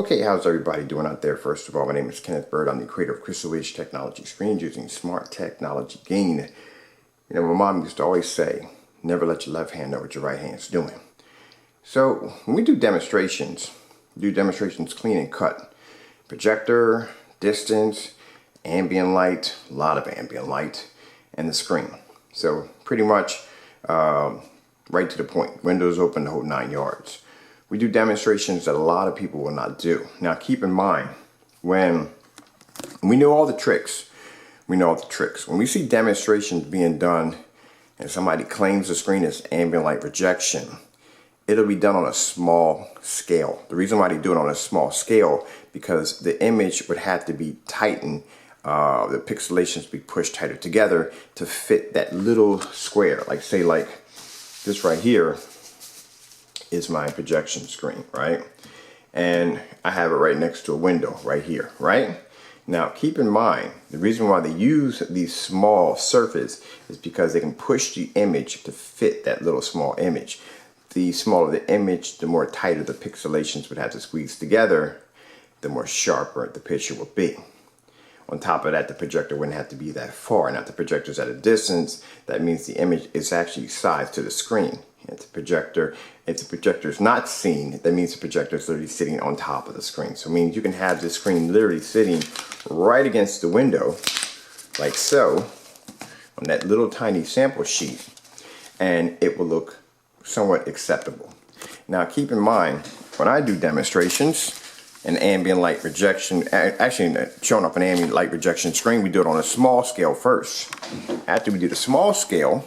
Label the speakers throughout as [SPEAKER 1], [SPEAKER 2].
[SPEAKER 1] Okay, how's everybody doing out there? First of all, my name is Kenneth Bird. I'm the creator of Crystal Edge Technology Screens using smart technology gain. You know, my mom used to always say, never let your left hand know what your right hand's doing. So when we do demonstrations clean and cut. Projector, distance, ambient light, a lot of ambient light, and the screen. So pretty much right to the point. Windows open the whole 9 yards. We do demonstrations that a lot of people will not do. Now keep in mind, when we know all the tricks, when we see demonstrations being done and somebody claims the screen is ambient light rejection, it'll be done on a small scale. The reason why they do it on a small scale, because the image would have to be tightened, the pixelations be pushed tighter together to fit that little square. Like say like this right here is my projection screen, right? And I have it right next to a window right here, right? Now keep in mind, the reason why they use these small surfaces is because they can push the image to fit that little small image. The smaller the image, the more tighter the pixelations would have to squeeze together, the more sharper the picture will be. On top of that, the projector wouldn't have to be that far. Now if the projector's at a distance, that means the image is actually sized to the screen. If the projector is not seen, that means the projector is literally sitting on top of the screen. So it means you can have this screen literally sitting right against the window, like so, on that little tiny sample sheet, and it will look somewhat acceptable. Now keep in mind, when I do demonstrations, an ambient light rejection, actually showing up an ambient light rejection screen, we do it on a small scale first. After we do the small scale,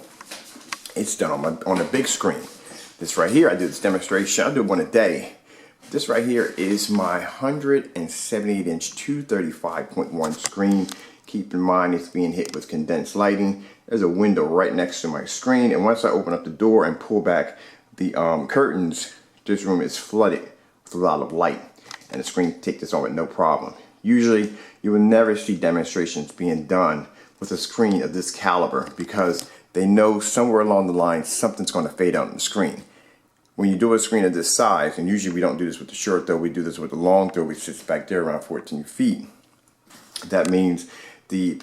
[SPEAKER 1] it's done on a big screen. This right here, I do this demonstration, I'll do one a day. This right here is my 178-inch 235.1 screen. Keep in mind it's being hit with condensed lighting. There's a window right next to my screen, and once I open up the door and pull back the curtains, this room is flooded with a lot of light, and the screen can take this on with no problem. Usually, you will never see demonstrations being done with a screen of this caliber because they know somewhere along the line something's going to fade out on the screen. When you do a screen of this size, and usually we don't do this with the short throw, we do this with the long throw, which sits back there around 14 feet. That means the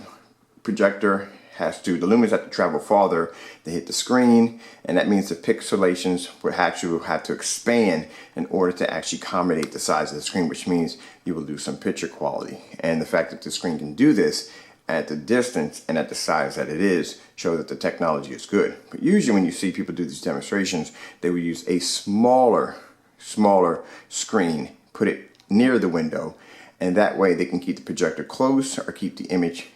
[SPEAKER 1] projector the lumens have to travel farther to hit the screen, and that means the pixelations will actually have to expand in order to actually accommodate the size of the screen, which means you will lose some picture quality. And the fact that the screen can do this at the distance and at the size that it is shows that the technology is good. But usually when you see people do these demonstrations, they will use a smaller screen, put it near the window, and that way they can keep the projector close or keep the image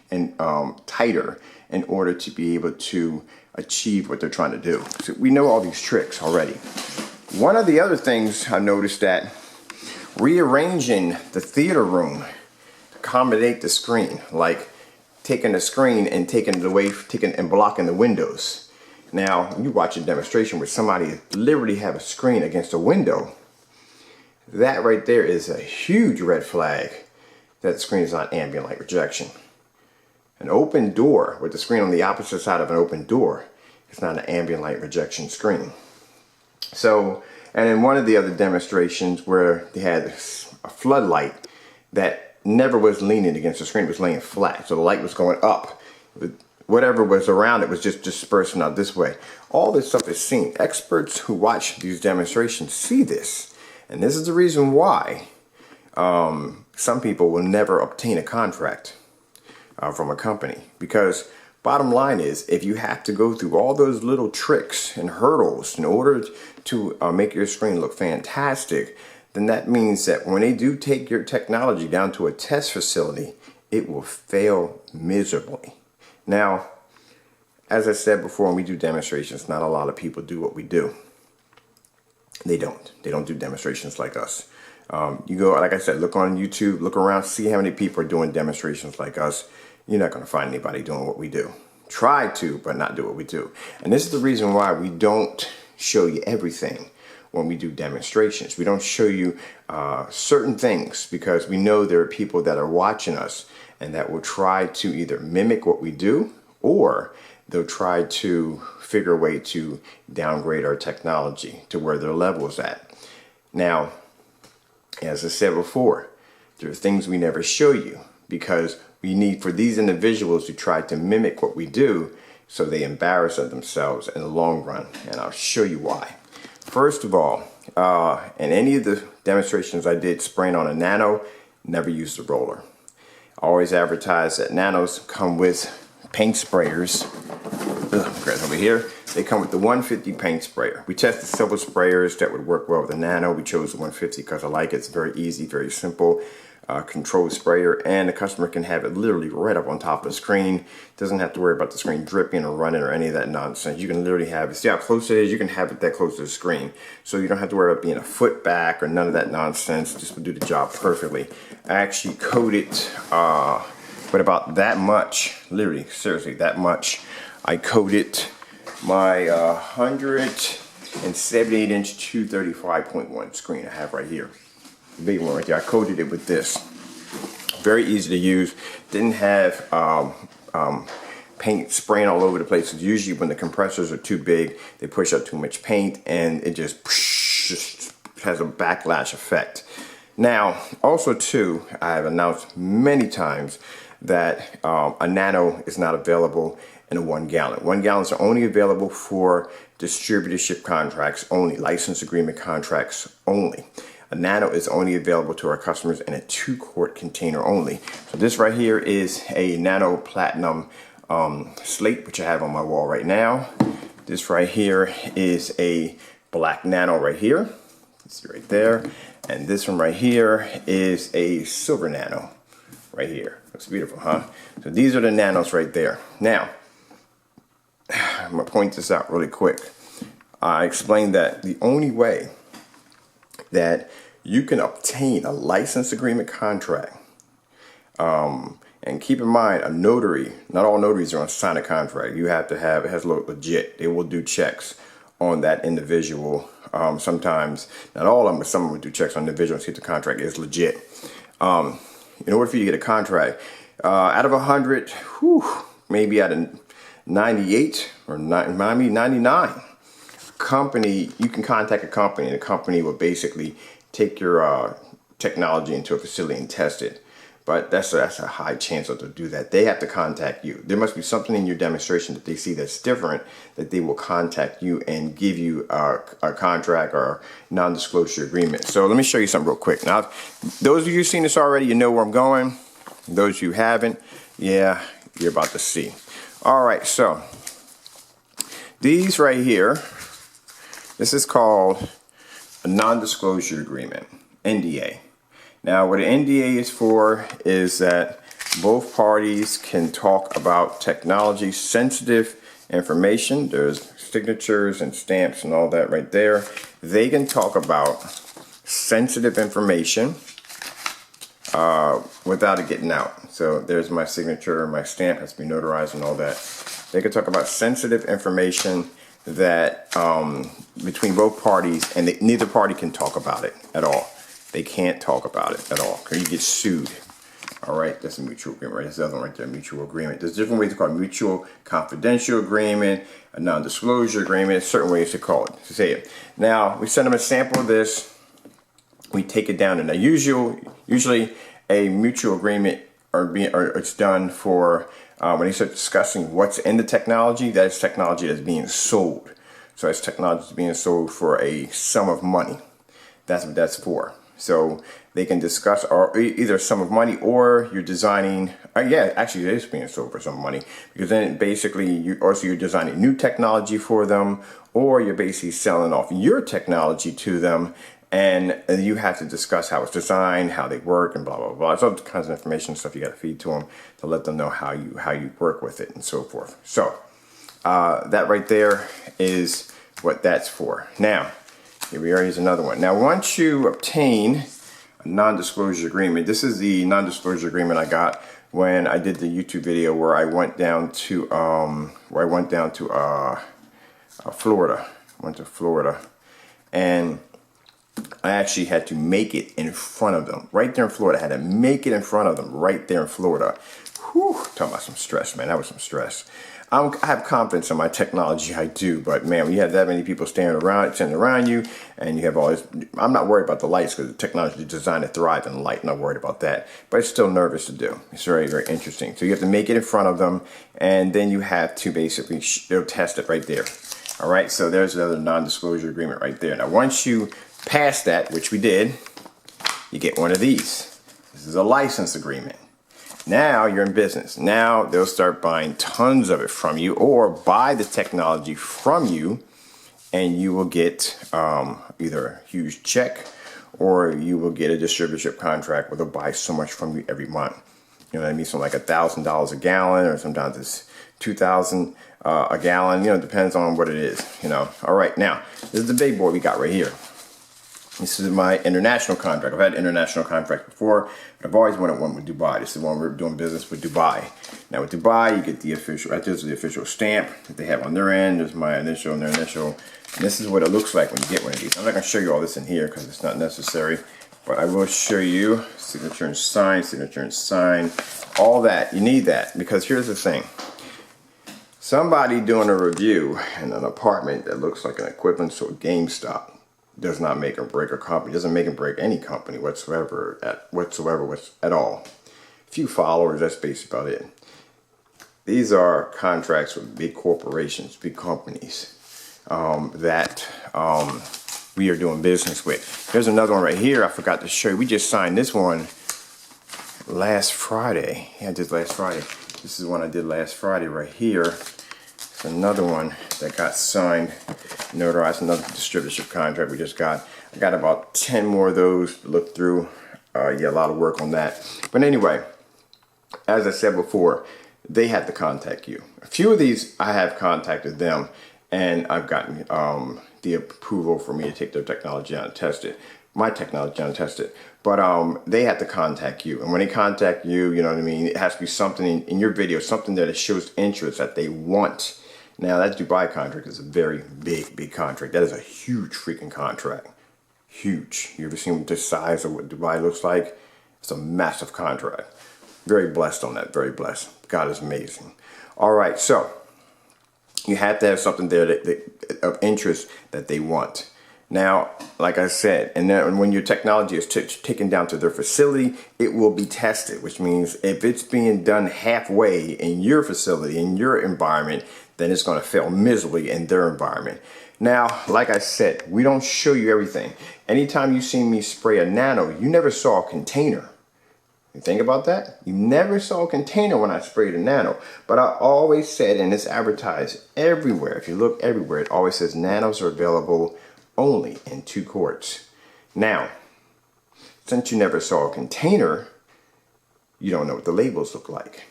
[SPEAKER 1] tighter in order to be able to achieve what they're trying to do. So we know all these tricks already. One of the other things I noticed that rearranging the theater room to accommodate the screen, like taking the screen and taking it away, and blocking the windows. Now, you watch a demonstration where somebody literally have a screen against a window. That right there is a huge red flag that the screen is not ambient light rejection. An open door with the screen on the opposite side of an open door is not an ambient light rejection screen. So, and in one of the other demonstrations where they had a floodlight that never was leaning against the screen, it was laying flat. So the light was going up. Whatever was around it was just dispersing out this way. All this stuff is seen. Experts who watch these demonstrations see this. And this is the reason why some people will never obtain a contract from a company. Because bottom line is, if you have to go through all those little tricks and hurdles in order to make your screen look fantastic, then that means that when they do take your technology down to a test facility, it will fail miserably. Now, as I said before, when we do demonstrations, not a lot of people do what we do. They don't do demonstrations like us. You go, like I said, look on YouTube, look around, see how many people are doing demonstrations like us. You're not going to find anybody doing what we do. Try to, but not do what we do. And this is the reason why we don't show you everything when we do demonstrations. We don't show you certain things because we know there are people that are watching us and that will try to either mimic what we do, or they'll try to figure a way to downgrade our technology to where their level is at. Now, As I said before, there are things we never show you because we need for these individuals to try to mimic what we do so they embarrass themselves in the long run. And I'll show you why. First of all, in any of the demonstrations I did spraying on a Nano, never used a roller. I always advertise that Nanos come with paint sprayers. Over here, they come with the 150 paint sprayer. We tested several sprayers that would work well with the Nano. We chose the 150 because I like it. It's very easy, very simple. Controlled sprayer, and the customer can have it literally right up on top of the screen. Doesn't have to worry about the screen dripping or running or any of that nonsense. You can literally have it, see how close it is, you can have it that close to the screen. So you don't have to worry about being a foot back or none of that nonsense. Just will do the job perfectly. I actually coated with about that much, literally, seriously, that much. I coated my 178 inch 235.1 screen I have right here. Big one right there. I coated it with this. Very easy to use. Didn't have paint spraying all over the place. Usually when the compressors are too big, they push out too much paint and it just has a backlash effect. Now, also too, I have announced many times that a Nano is not available in a 1 gallon. 1 gallons are only available for distributorship contracts only, license agreement contracts only. A Nano is only available to our customers in a 2-quart container only. So this right here is a Nano Platinum slate, which I have on my wall right now. This right here is a black Nano right here. See right there. And this one right here is a silver Nano right here. Looks beautiful, huh? So these are the Nanos right there. Now, I'm gonna point this out really quick. I explained that the only way that you can obtain a license agreement contract, and keep in mind, a notary, not all notaries are going to sign a contract. You have to have, it has to look legit. They will do checks on that individual. Sometimes, not all of them, but some will do checks on the individual and see if the contract is legit. In order for you to get a contract, out of 100, maybe out of 98 or 99, company, you can contact a company and the company will basically take your technology into a facility and test it. But that's a high chance that they'll do that. They have to contact you. There must be something in your demonstration that they see that's different, that they will contact you and give you a contract or non-disclosure agreement. So let me show you something real quick. Now, those of you who've seen this already, you know where I'm going. Those of you who haven't, yeah, you're about to see. All right, so these right here, this is called a non-disclosure agreement, NDA. Now, what an NDA is for is that both parties can talk about technology sensitive information. There's signatures and stamps and all that right there. They can talk about sensitive information without it getting out. So there's my signature, my stamp has to be notarized and all that. They can talk about sensitive information that between both parties, and neither party can talk about it at all. They can't talk about it at all, because you get sued. All right, that's a mutual agreement, right? That's the other one right there, mutual agreement. There's different ways to call it: mutual confidential agreement, a non-disclosure agreement, certain ways to call it, to say it. Now, we send them a sample of this, we take it down, and usually a mutual agreement or it's done for when they start discussing what's in the technology. That is technology that's being sold. So it's technology that's being sold for a sum of money. That's what that's for. So they can discuss either a sum of money, or you're designing, yeah, actually it is being sold for some money, because then basically you're designing new technology for them, or you're basically selling off your technology to them, and you have to discuss how it's designed, how they work, and blah, blah, blah. It's all kinds of information and stuff you got to feed to them to let them know how you work with it and so forth. So that right there is what that's for. Now, here we are, here's another one. Now, once you obtain a non-disclosure agreement, this is the non-disclosure agreement I got when I did the YouTube video where I went down to Florida. Went to Florida, and I actually had to make it in front of them. Right there in Florida. I had to make it in front of them right there in Florida. Whew, talking about some stress, man. That was some stress. I have confidence in my technology, I do, but man, when you have that many people standing around you, and you have all this, I'm not worried about the lights because the technology is designed to thrive in light. Not worried about that, but it's still nervous to do. It's very, very interesting. So you have to make it in front of them, and then you have to basically they'll test it right there. All right, so there's another non-disclosure agreement right there. Now, once you pass that, which we did, you get one of these. This is a license agreement. Now you're in business. Now they'll start buying tons of it from you or buy the technology from you, and you will get either a huge check or you will get a distributorship contract where they'll buy so much from you every month. You know what I mean? So like $1,000 a gallon, or sometimes it's $2,000 a gallon. You know, it depends on what it is, you know. All right, now this is the big boy we got right here. This is my international contract. I've had international contracts before, but I've always wanted one with Dubai. This is the one we're doing business with Dubai. Now with Dubai, you get the official, right there's the official stamp that they have on their end. There's my initial and their initial. And this is what it looks like when you get one of these. I'm not going to show you all this in here because it's not necessary, but I will show you signature and sign, all that. You need that because here's the thing. Somebody doing a review in an apartment that looks like an equivalent to a GameStop does not make or break a company. Doesn't make or break any company whatsoever at all. Few followers, that's basically about it. These are contracts with big corporations, big companies that we are doing business with. There's another one right here I forgot to show you. We just signed this one last Friday. Yeah, just last Friday. This is one I did last Friday right here. It's another one that got signed, notarized, another distributorship contract we just got. I got about 10 more of those to look through. Yeah, a lot of work on that. But anyway, as I said before, they had to contact you. A few of these I have contacted them, and I've gotten the approval for me to take their technology out and test it. My technology out and test it. But they have to contact you. And when they contact you, you know what I mean, it has to be something in your video, something that shows interest that they want. Now, that Dubai contract is a very big contract. That is a huge freaking contract. Huge. You ever seen the size of what Dubai looks like? It's a massive contract. Very blessed on that. Very blessed. God is amazing. All right, so you have to have something there of interest that they want. Now, like I said, and then when your technology is taken down to their facility, it will be tested, which means if it's being done halfway in your facility, in your environment, then it's going to fail miserably in their environment. Now, like I said, we don't show you everything. Anytime you see me spray a nano, you never saw a container. You think about that? You never saw a container when I sprayed a nano. But I always said, and it's advertised everywhere, if you look everywhere, it always says nanos are available only in 2 quarts. Now, since you never saw a container, you don't know what the labels look like.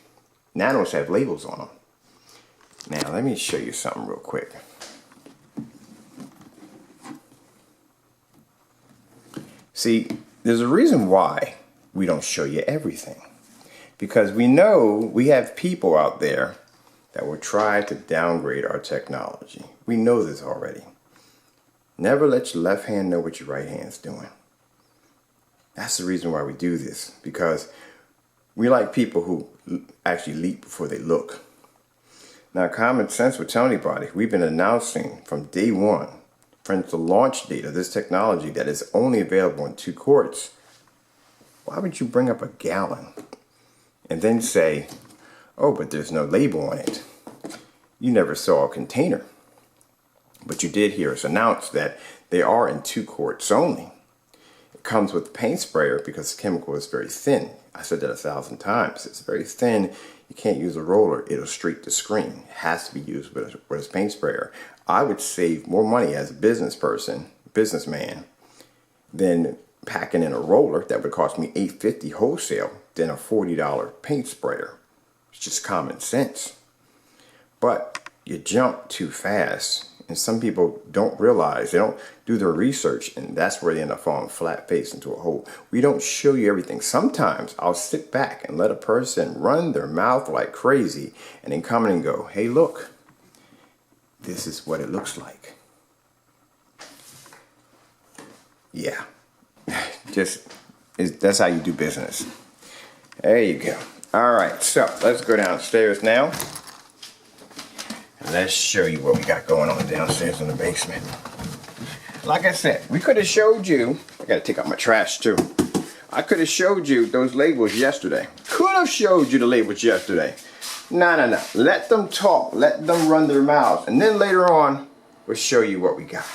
[SPEAKER 1] Nanos have labels on them. Now, let me show you something real quick. See, there's a reason why we don't show you everything. Because we know we have people out there that will try to downgrade our technology. We know this already. Never let your left hand know what your right hand's doing. That's the reason why we do this. Because we like people who actually leap before they look. Now, common sense would tell anybody, we've been announcing from day one, from the launch date of this technology, that is only available in 2 quarts. Why would you bring up a gallon and then say, oh, but there's no label on it? You never saw a container. But you did hear us announce that they are in 2 quarts only. It comes with paint sprayer because the chemical is very thin. I said that 1,000 times. It's very thin. You can't use a roller. It'll streak the screen. It has to be used with a paint sprayer. I would save more money as a businessman, than packing in a roller that would cost me $8.50 wholesale than a $40 paint sprayer. It's just common sense. But you jump too fast. And some people don't realize, they don't do their research, and that's where they end up falling flat face into a hole. We don't show you everything. Sometimes I'll sit back and let a person run their mouth like crazy and then come in and go, hey, look, this is what it looks like. Yeah, that's how you do business. There you go. All right, so let's go downstairs now. And let's show you what we got going on downstairs in the basement. Like I said, we could have showed you, I gotta take out my trash too. I could have showed you those labels yesterday. Could have showed you the labels yesterday. No. Let them talk. Let them run their mouths. And then later on, we'll show you what we got.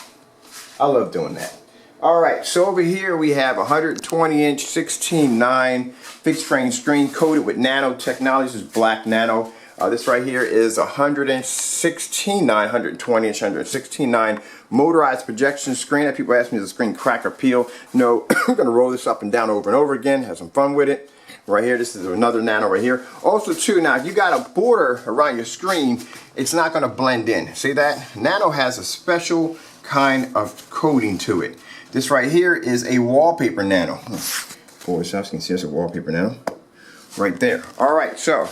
[SPEAKER 1] I love doing that. All right, so over here we have 120-inch 16:9 fixed frame screen coated with nano technology. This is black nano. This right here is 116.9, 120-inch, 116.9 motorized projection screen. That people ask me, does the screen crack or peel? No, I'm gonna roll this up and down over and over again, have some fun with it. Right here, this is another nano right here. Also too, now if you got a border around your screen, it's not gonna blend in. See that? Nano has a special kind of coating to it. This right here is a wallpaper nano. Pull this up so you can see it's a wallpaper nano. Right there. All right, so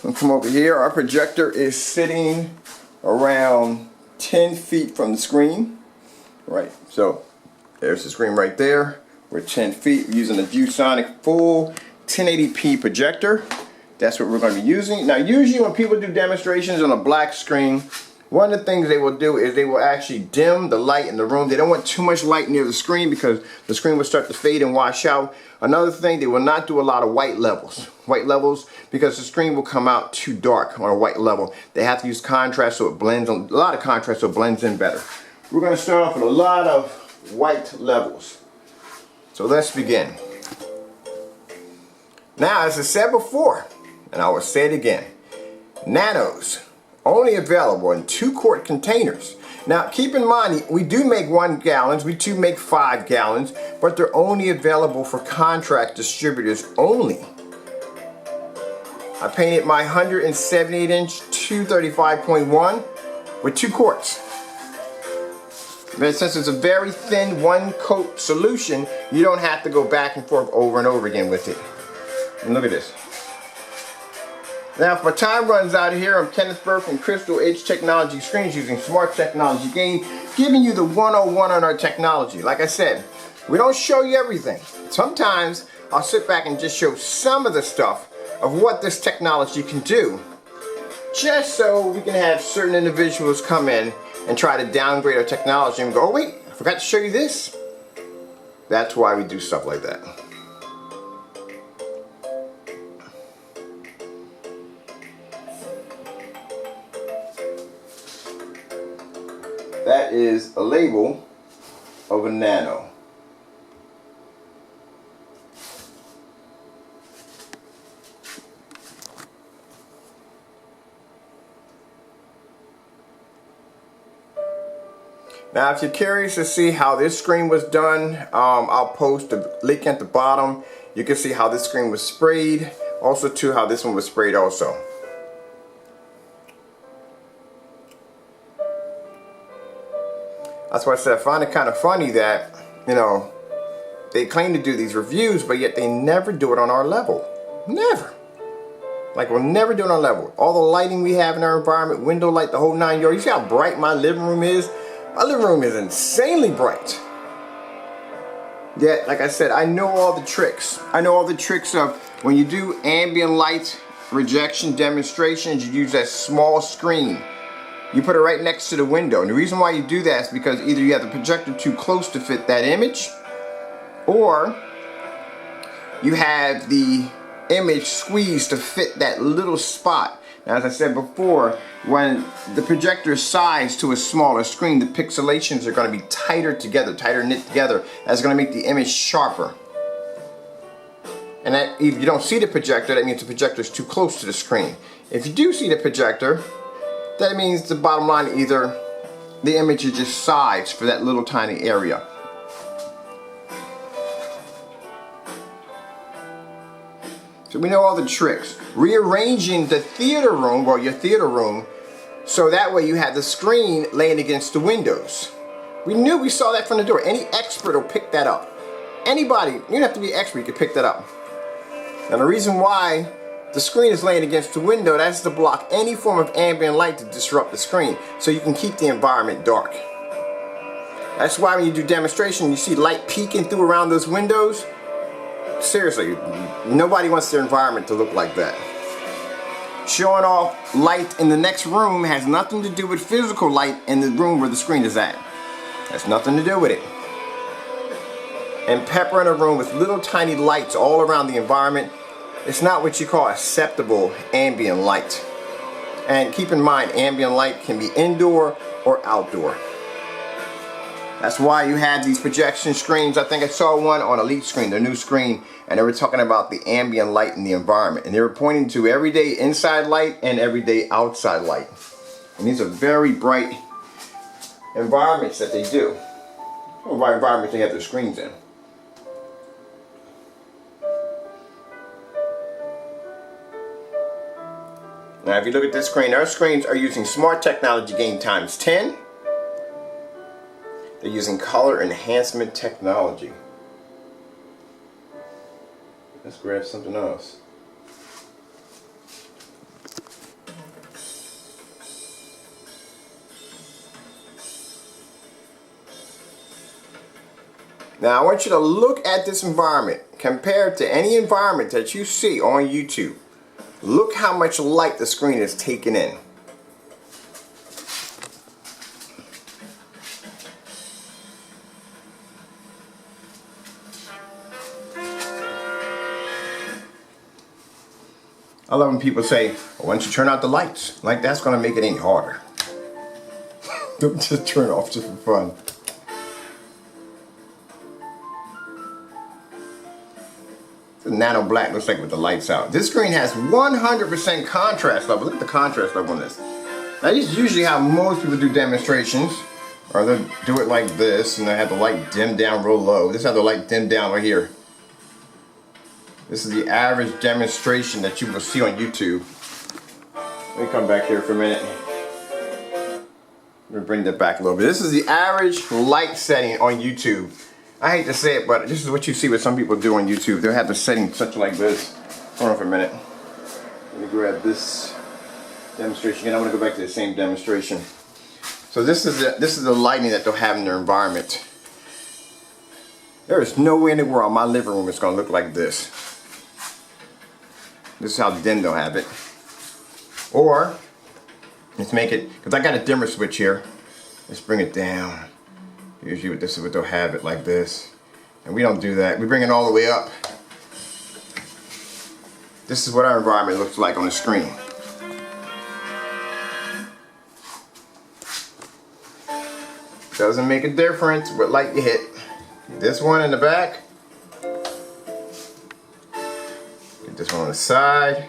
[SPEAKER 1] we'll come over here. Our projector is sitting around 10 feet from the screen. Right, so there's the screen right there. We're 10 feet. We're using a ViewSonic full 1080p projector. That's what we're going to be using. Now, usually when people do demonstrations on a black screen, one of the things they will do is they will actually dim the light in the room. They don't want too much light near the screen because the screen will start to fade and wash out. Another thing, they will not do a lot of white levels. White levels, because the screen will come out too dark on a white level. They have to use contrast so it blends, a lot of contrast so it blends in better. We're going to start off with a lot of white levels. So let's begin. Now, as I said before, and I will say it again, nanos only available in 2-quart containers. Now, keep in mind, we do make 1 gallons, we do make 5 gallons, but they're only available for contract distributors only. I painted my 178-inch 235.1 with 2 quarts. But since it's a very thin 1-coat solution, you don't have to go back and forth over and over again with it. And look at this. Now, if my time runs out here, I'm Kenneth Bird from Crystal Edge Technology Screens using smart technology gain, giving you the 101 on our technology. Like I said, we don't show you everything. Sometimes I'll sit back and just show some of the stuff of what this technology can do, just so we can have certain individuals come in and try to downgrade our technology and go, oh wait, I forgot to show you this. That's why we do stuff like that. That is a label of a nano. Now, if you're curious to see how this screen was done, I'll post a link at the bottom. You can see how this screen was sprayed. Also, too, how this one was sprayed also. That's why I said I find it kind of funny that, you know, they claim to do these reviews, but yet they never do it on our level. Never. Like, we'll never do it on our level. All the lighting we have in our environment, window light, the whole 9 yards. You see how bright my living room is? My living room is insanely bright. Yet, like I said, I know all the tricks. I know all the tricks of when you do ambient light rejection demonstrations, you use that small screen. You put it right next to the window. And the reason why you do that is because either you have the projector too close to fit that image, or you have the image squeezed to fit that little spot. Now, as I said before, when the projector is sized to a smaller screen, the pixelations are going to be tighter together, tighter knit together. That's going to make the image sharper. And that, if you don't see the projector, that means the projector is too close to the screen. If you do see the projector, that means the bottom line, either the image is just sized for that little tiny area. So we know all the tricks. Rearranging the theater room, well, your theater room, so that way you have the screen laying against the windows. We saw that from the door. Any expert will pick that up. Anybody, you don't have to be an expert, you can pick that up. Now the reason why the screen is laying against the window, that's to block any form of ambient light to disrupt the screen, so you can keep the environment dark. That's why when you do demonstration, you see light peeking through around those windows. Seriously, nobody wants their environment to look like that. Showing off light in the next room has nothing to do with physical light in the room where the screen is at. Has nothing to do with it. And peppering a room with little tiny lights all around the environment, it's not what you call acceptable ambient light. And keep in mind, ambient light can be indoor or outdoor. That's why you have these projection screens. I think I saw one on Elite Screen, their new screen, and they were talking about the ambient light in the environment. And they were pointing to everyday inside light and everyday outside light. And these are very bright environments that they do. What bright environments they have their screens in. Now if you look at this screen, our screens are using smart technology gain times 10. They're using color enhancement technology. Let's grab something else. Now I want you to look at this environment compared to any environment that you see on YouTube. Look how much light the screen is taking in. I love when people say, well, why don't you turn out the lights? Like that's going to make it any harder. Don't just turn it off just for fun. The Nano Black looks like with the lights out. This screen has 100% contrast level. Look at the contrast level on this. Now this is usually how most people do demonstrations. Or they'll do it like this and they have the light dim down real low. This is how the light dim down right here. This is the average demonstration that you will see on YouTube. Let me come back here for a minute. Let me bring that back a little bit. This is the average light setting on YouTube. I hate to say it, but this is what you see what some people do on YouTube. They'll have the setting such like this. Hold on for a minute. Let me grab this demonstration again. I want to go back to the same demonstration. So this is the lighting that they'll have in their environment. There is no way in the world my living room is going to look like this. This is how dim they'll have it. Or, let's make it, because I got a dimmer switch here. Let's bring it down. Usually this is what they'll have it like this. And we don't do that. We bring it all the way up. This is what our environment looks like on the screen. Doesn't make a difference what light you hit. This one in the back. Get this one on the side.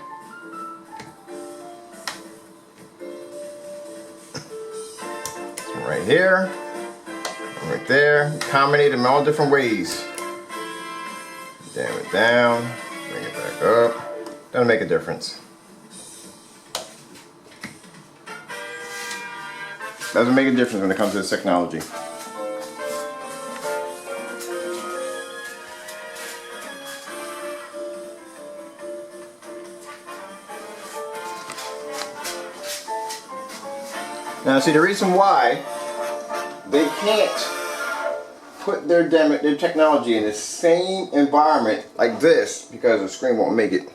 [SPEAKER 1] This one right here. Right there. Combine them all different ways. Damn it down. Bring it back up. Doesn't make a difference. Doesn't make a difference when it comes to this technology. Now see, the reason why they can't put their technology in the same environment like this, because the screen won't make it.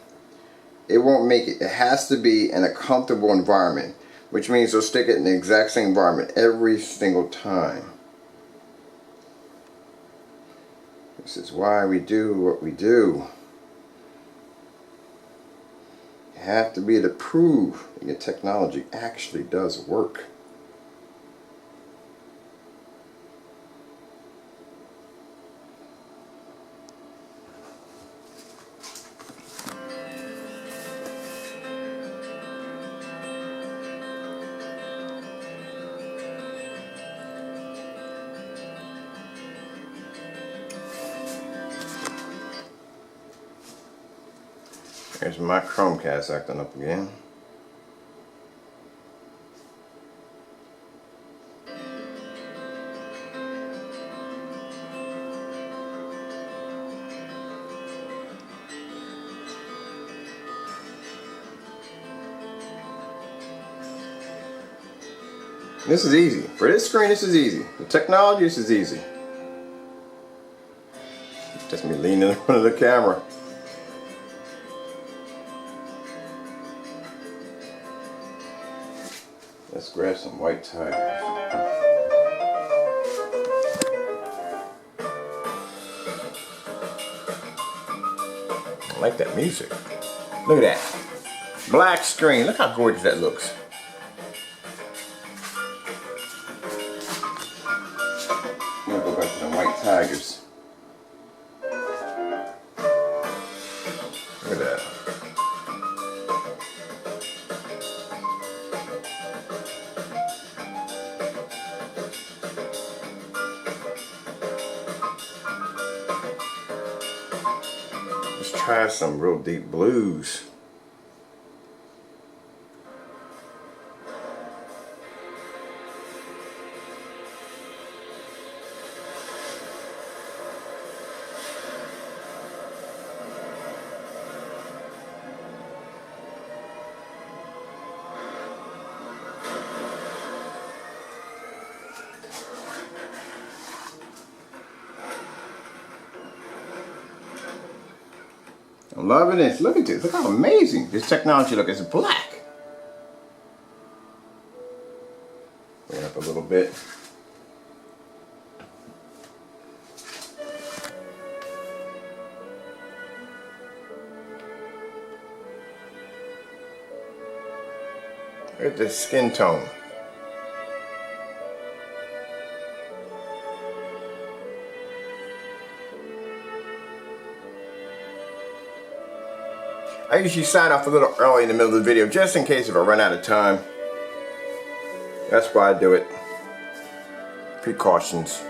[SPEAKER 1] It won't make it. It has to be in a comfortable environment, which means they'll stick it in the exact same environment every single time. This is why we do what we do. You have to be able to prove that your technology actually does work. There's my Chromecast acting up again. This is easy. For this screen, this is easy. The technology, this is easy. Just me leaning in front of the camera. Let's grab some white tigers. I like that music. Look at that. Black screen. Look how gorgeous that looks. I'm gonna go back to the white tigers. Look at that. Let's try some real deep blues. I'm loving this. Look at this. Look how amazing this technology looks. It's black. Bring it up a little bit. Look at this skin tone. I usually sign off a little early in the middle of the video just in case if I run out of time. That's why I do it. Precautions.